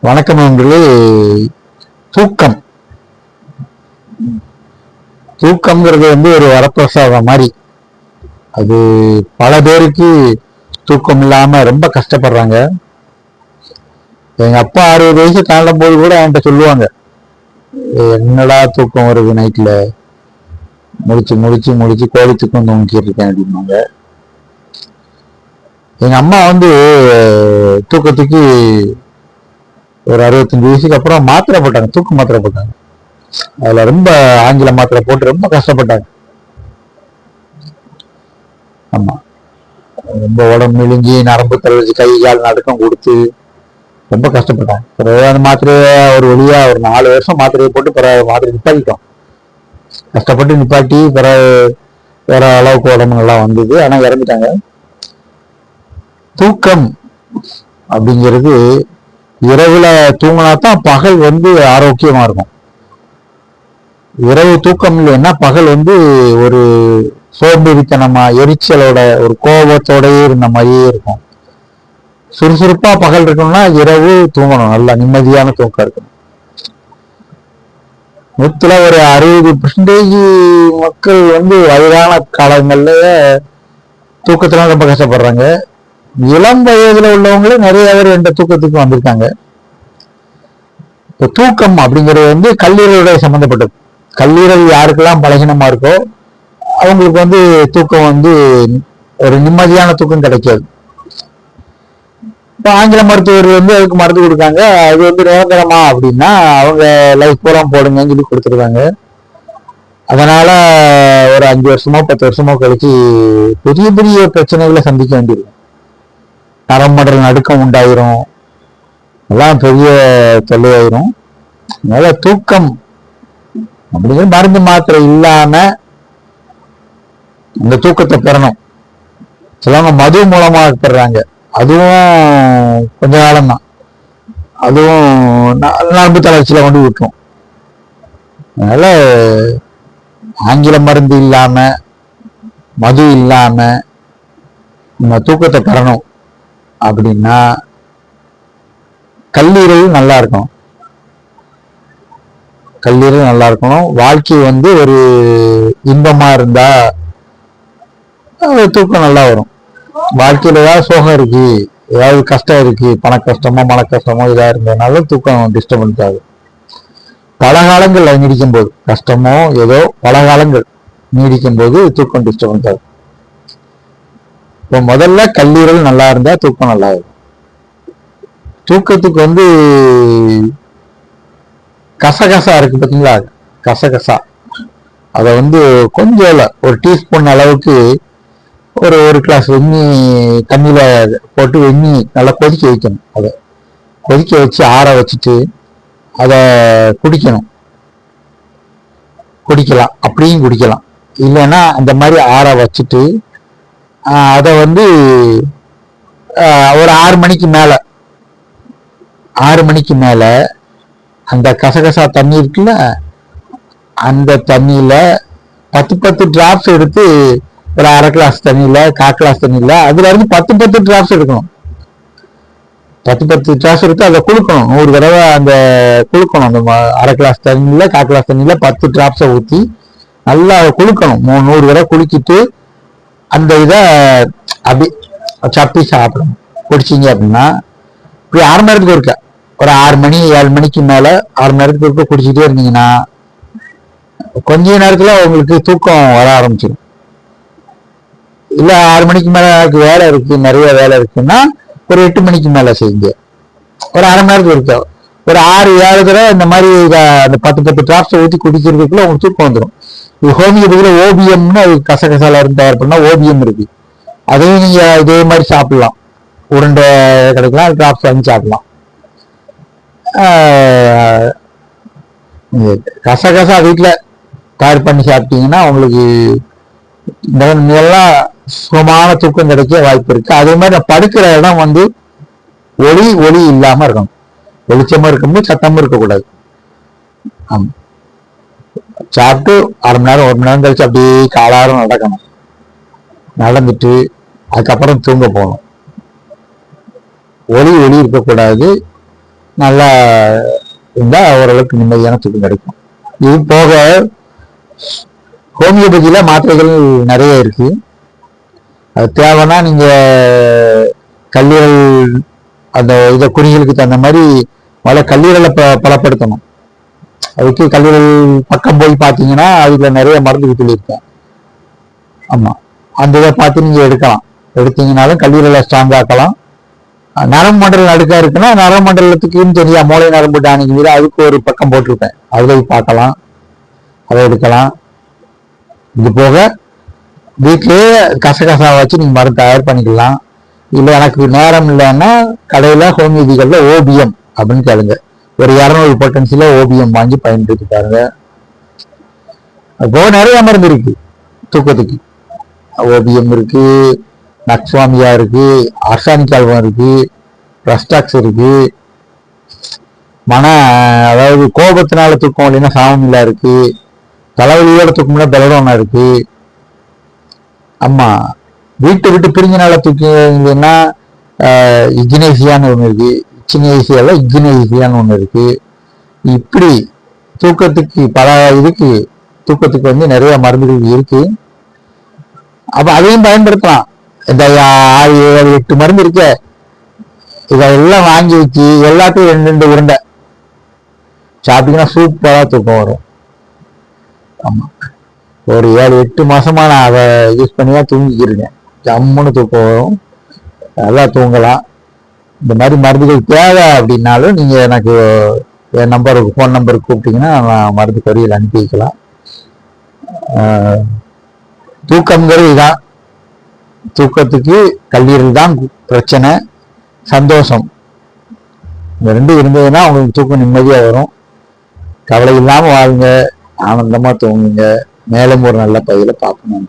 வணக்கம் நண்பர்களே. தூக்கம் தூக்கம்ங்கிறது ஒரு வரப்பிரசாதம் மாதிரி. அது பல பேருக்கு தூக்கம் இல்லாம ரொம்ப கஷ்டப்படுறாங்க. எங்க அப்பா 60 வயசு தாண்டும் போது கூட என்கிட்ட சொல்லுவாங்க, என்னடா தூக்கம் வருது நைட்ல, முடிச்சு முடிச்சு முடிச்சு கோழி தூக்கம் தூங்கிட்டு இருக்கேன் அப்படின்னாங்க. எங்க அம்மா தூக்கத்துக்கு ஒரு 65 வயசுக்கு அப்புறம் மாத்திரை போட்டாங்க, தூக்க மாத்திரை போட்டாங்க. அதுல ரொம்ப ஆங்கில மாத்திரை போட்டு ரொம்ப கஷ்டப்பட்டாங்க. ஆமா, ரொம்ப உடம்பு மெலிஞ்சி நரம்பு தளர்ச்சி, கை கால் நடுக்கம் கொடுத்து ரொம்ப கஷ்டப்பட்டாங்க. பிறகு அந்த மாத்திரையை ஒரு வழியா ஒரு 4 வருஷம் மாத்திரையை போட்டு பிறகு மாத்திரை நிப்பாட்டிட்டோம். கஷ்டப்பட்டு நிப்பாட்டி பிறகு வேற அளவுக்கு உடம்பு நல்லா வந்தது. ஆனா இறந்துட்டாங்க. தூக்கம் அப்படிங்கிறது இரவுல தூங்கினாதான் பகல் ஆரோக்கியமா இருக்கும். இரவு தூக்கம் இல்லைன்னா பகல் ஒரு சோம்பேறித்தனமா, எரிச்சலோட, ஒரு கோபத்தோடயே இருந்த மாதிரியே இருக்கும். சுறுசுறுப்பா பகல் இருக்கணும்னா இரவு தூங்கணும், நல்லா நிம்மதியான தூக்கம் இருக்கணும். 100ல ஒரு 60% மக்கள் வயதான காலங்கள்ல தூக்கத்துல ரொம்ப கஷ்டப்படுறாங்க. இளம் வயதுல உள்ளவங்களே நிறைய பேர் என்ற தூக்கத்துக்கு வந்திருக்காங்க. தூக்கம் அப்படிங்கிறது கல்லீரலோட சம்பந்தப்பட்டது. கல்லீரல் யாருக்கெல்லாம் பலகீனமா இருக்கோ அவங்களுக்கு தூக்கம் ஒரு நிம்மதியான தூக்கம் கிடைக்காது. இப்போ ஆங்கில மருத்துவர் அதுக்கு மருந்து கொடுக்காங்க. அது நிரந்தரமா அப்படின்னா அவங்க லைஃப் பூரா போடுங்கன்னு சொல்லி கொடுத்துருக்காங்க. அதனால ஒரு 5 வருஷமோ 10 வருஷமோ கழிச்சு பெரிய பெரிய பிரச்சனைகளை சந்திக்க வேண்டியிருக்கும். நரம்படல் நடுக்கம் உண்டாயிரும், எல்லாம் பெரிய தொல்லையாயிரும். அதனால தூக்கம் அப்படிங்கிற மருந்து மாத்திரை இல்லாம இந்த தூக்கத்தை பெறணும். சிலவங்க மது மூலமா பெறாங்க, அதுவும் கொஞ்ச காலம் தான். அதுவும் நரம்பு தளர்ச்சியில விட்டுரும். அதனால ஆங்கில மருந்து இல்லாம, மது இல்லாம நம்ம தூக்கத்தை பெறணும் அப்படின்னா கல்லீரல் நல்லா இருக்கணும். கல்லீரல் நல்லா இருக்கணும். வாழ்க்கை ஒரு இன்பமா இருந்தா தூக்கம் நல்லா வரும். வாழ்க்கையில ஏதாவது சோகம் இருக்கு, ஏதாவது கஷ்டம் இருக்கு, பண கஷ்டமோ மன கஷ்டமோ இதா இருந்ததுனால தூக்கம் டிஸ்டர்பன்ஸ் ஆகும். பல காலங்கள் நீடிக்கும் போது, கஷ்டமோ ஏதோ பல காலங்கள் நீடிக்கும் போது தூக்கம் டிஸ்டர்பன்ஸ் ஆகும். இப்போ முதல்ல கல்லீரல் நல்லா இருந்தா தூக்கம் நல்லா இருக்கும். தூக்கத்துக்கு கசகசா இருக்கு பார்த்தீங்களா, கசகசா அதை கொஞ்சம் ஒரு டீஸ்பூன் அளவுக்கு ஒரு கிளாஸ் வெந்நி தண்ணியில போட்டு வெந்நி நல்லா கொதிக்க வைக்கணும். அதை கொதிக்க வச்சு ஆற வச்சுட்டு அதை குடிக்கணும். குடிக்கலாம், அப்படியும் குடிக்கலாம். இல்லைன்னா அந்த மாதிரி ஆற வச்சுட்டு அதை ஒரு 6 மணிக்கு மேல அந்த கசகசா தண்ணி இருக்குல்ல, அந்த தண்ணியில 10 டிராப்ஸ் எடுத்து ஒரு 1/2 கிளாஸ் தண்ணியில, 1/4 கிளாஸ் தண்ணியில அதுல இருந்து 10 டிராப்ஸ் எடுக்கணும். 10 டிராப்ஸ் எடுத்து அதை குளுக்கணும். 100 தடவை அந்த குளுக்கணும். அந்த 1/2 கிளாஸ் தண்ணியில, 1/4 கிளாஸ் தண்ணியில 10 டிராப்ஸை ஊற்றி நல்லா குளுக்கணும். 100 தடவை குளிக்கிட்டு அந்த இதை அப்படி சப்பி சாப்பிடணும். குடிச்சிங்க அப்படின்னா இப்படி 1/2 மணி நேரத்துக்கு இருக்க, ஒரு 6 மணி 7 மணிக்கு மேல 6 மணி நேரத்துக்கு இருக்க குடிச்சிட்டே இருந்தீங்கன்னா கொஞ்ச நேரத்துல உங்களுக்கு தூக்கம் வர ஆரம்பிச்சிடும். இல்ல 6 மணிக்கு மேல வேலை இருக்கு, நிறைய வேலை இருக்குன்னா ஒரு 8 மணிக்கு மேல செய்யுங்க. ஒரு 1/2 மணி நேரத்துக்கு இருக்க ஒரு 6-7 தடவை இந்த மாதிரி அந்த 10 டிராப்ஸ் ஊற்றி குடிக்கிறதுக்குள்ள உங்களுக்கு தூக்கம் வந்துடும். இது ஹோமியோபதியில ஓபியம்னு அது கசகசால இருந்து தயார் பண்ணா ஓபியம் இருக்கு. அதையும் நீங்க இதே மாதிரி சாப்பிடலாம். உருண்டை கிடைக்கலாம், டிராப்ஸ் வாங்கி சாப்பிடலாம். கசகசா வீட்டுல தயார் பண்ணி சாப்பிட்டீங்கன்னா உங்களுக்கு நல்லா சுகமான தூக்கம் கிடைக்க வாய்ப்பு இருக்கு. அதே மாதிரி படுக்கிற இடம் ஒளி இல்லாம இருக்கணும். வெளிச்சமா இருக்கும்போது சத்தமும் இருக்கக்கூடாது. ஆமா, சாப்பிட்டு 1/2 மணி நேரம் 1 மணி நேரம் கழிச்சு அப்படியே காலாரம் நடக்கணும். நடந்துட்டு அதுக்கப்புறம் தூங்க போகணும். ஒளி இருக்கக்கூடாது. நல்லா இருந்தா ஓரளவுக்கு நிம்மதியான தூக்கம் கிடைக்கும். இது போக ஹோமியோபதியில மாத்திரைகள் நிறைய இருக்கு. அது தேவைன்னா நீங்க கல்லீரல் அந்த இதை குறிகளுக்கு தகுந்த மாதிரி முதல்ல கல்லீரலை பலப்படுத்தணும். அதுக்கு கல்லீரல் பக்கம் போய் பார்த்தீங்கன்னா அதுல நிறைய மருந்து சொல்லியிருக்கேன். ஆமா, அந்த இதை பார்த்து நீங்க எடுத்தீங்கன்னாலும் கல்லீரலை ஸ்ட்ராங் ஆக்கலாம். நரம்பு மண்டலம் அடுக்கா இருக்குன்னா நரம்பு மண்டலத்துக்குன்னு தெரியா மூளை நரம்பு டானிக்கு அதுக்கு ஒரு பக்கம் போட்டிருப்பேன், அதுல பார்க்கலாம், அதை எடுக்கலாம். இது போக வீட்டிலேயே கசகசா வச்சு நீங்க மருந்து தயார் பண்ணிக்கலாம். இல்லை எனக்கு நேரம் இல்லைன்னா கடையில ஹோமியோபதிகள்ல ஓபிஎம் அப்படின்னு கேளுங்க, ஒரு 200 பொட்டன்சில ஓபிஎம் வாங்கி பயன்படுத்தி பாருங்க. அப்போ நிறைய மருந்து இருக்கு தூக்கத்துக்கு. ஓபிஎம் இருக்கு, நக்ஸ்வாமியா இருக்கு, ஆர்சானிக் ஆல்பம் இருக்கு, பிரஸ்டாக்ஸ் இருக்கு, அதாவது கோபத்தினால தூக்கம் இல்லைன்னா சாமமில்லா இருக்கு, தலைவலியோட தூக்கம்னா பெலடோனா இருக்கு. ஆமா, வீட்டை விட்டு பிரிஞ்சனால தூக்கிங்கன்னா இக்னேசியான்னு ஒண்ணு இருக்கு, இச்சினேசியால இக்னேசியான்னு ஒண்ணு இருக்கு. இப்படி தூக்கத்துக்கு பல தூக்கத்துக்கு வந்து நிறைய மருந்துகள் இருக்கு. அப்ப அதையும் பயன்படுத்தலாம். இந்த 6, 7, 8 மருந்து இருக்க, இதெல்லாம் வாங்கி வச்சு எல்லாத்தையும் 2 உருண்டை சாப்பிட்டீங்கன்னா சூப்பரா தூக்கம் வரும். ஆமா, ஒரு 7-8 மாசமா நான் அதை யூஸ் பண்ணிதான் தூங்கிக்கிறேன். ஜம்முன்னு தூக்கம் வரும், நல்லா தூங்கலாம். இந்த மாதிரி மருந்துகள் தேவை அப்படின்னாலும் நீங்க எனக்கு என் நம்பருக்கு ஃபோன் நம்பருக்கு கூப்பிட்டீங்கன்னா நான் மருந்து கொரியல் அனுப்பி வைக்கலாம். தூக்கம்ங்கிறது இதுதான். தூக்கத்துக்கு கல்லீரல் தான் பிரச்சனை, சந்தோஷம், இந்த 2 இருந்ததுன்னா உங்களுக்கு தூக்கம் நிம்மதியா வரும். கவலை இல்லாம வாழுங்க, ஆனந்தமா தூங்குங்க. மேலும் ஒரு நல்ல பதில பார்க்கணும்.